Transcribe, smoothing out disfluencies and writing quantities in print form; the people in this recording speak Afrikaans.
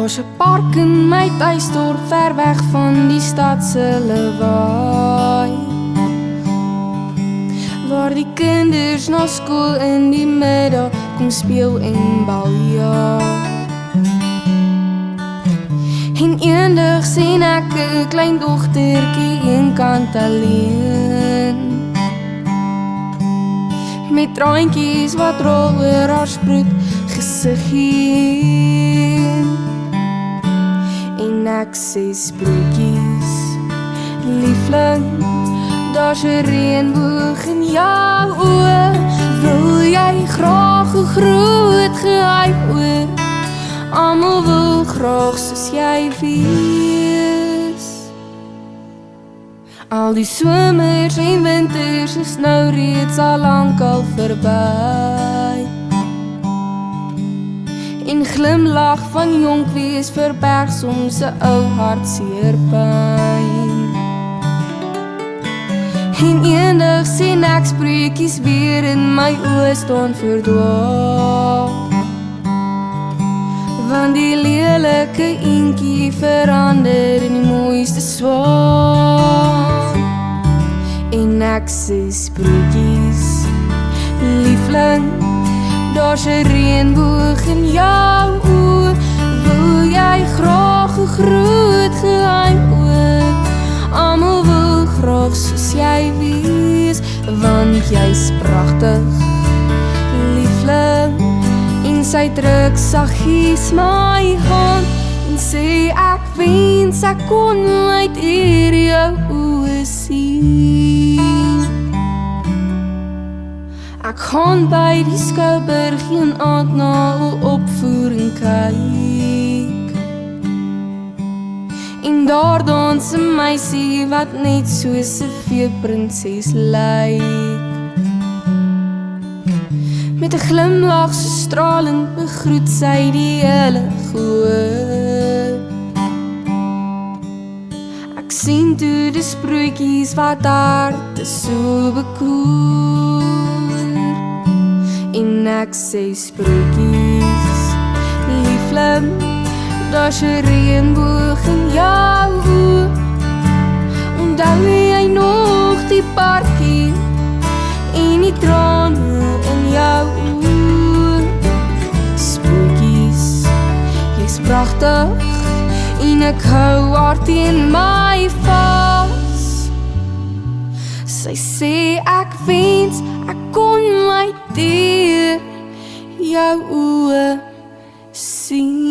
Daar's 'n park in my tuisdorp ver weg van die stad se lawaai, waar die kinders na skool in die middag kom speel en baljaar. En eendag sien ek 'n klein dogtertjie eenkant alleen, met traantjies wat rol oor haar sproet gesiggie. En ek sê sproetjies, liefling, daar's 'n reënboog in jou oë. Wil jy graag 'n groot geheim oor? Almal wil graag soos jy wees. Al die somers en winters is nou reeds al lank al verby, en glimlag van jonk wees verberg soms 'n ou hartseer pyn. En eendag sien ek spreekies weer in my oë staan verdwaal, want die lelike eentjie verander in die mooiste swaan. En ek sê spreekies, liefling, daar's 'n reënboog in jou oë. Wil jy graag 'n groot geheim oor? Almal wil graag soos jy wees, want jy's pragtig, liefling. En sy druk saggies my hand en sê ek wens ek kon uit hier jou oë sien. Ek gaan by die Skouberg een aand na 'n opvoering kyk, en daar dans 'n meisie wat net soos 'n feeprinses lyk. Met 'n glimlag so stralend begroet sy die hele gehoor. Ek sien toe die sproetjies wat harte so bekoor. En ek sê sproetjies, liefling, daar's 'n reënboog in jou oë. Onthou jy nog die parkie en die trane in jou oë? Sproetjies, jy's pragtig en ek hou haar teen my vas. Sy sê ek wens ek kon my deur jou oë sien.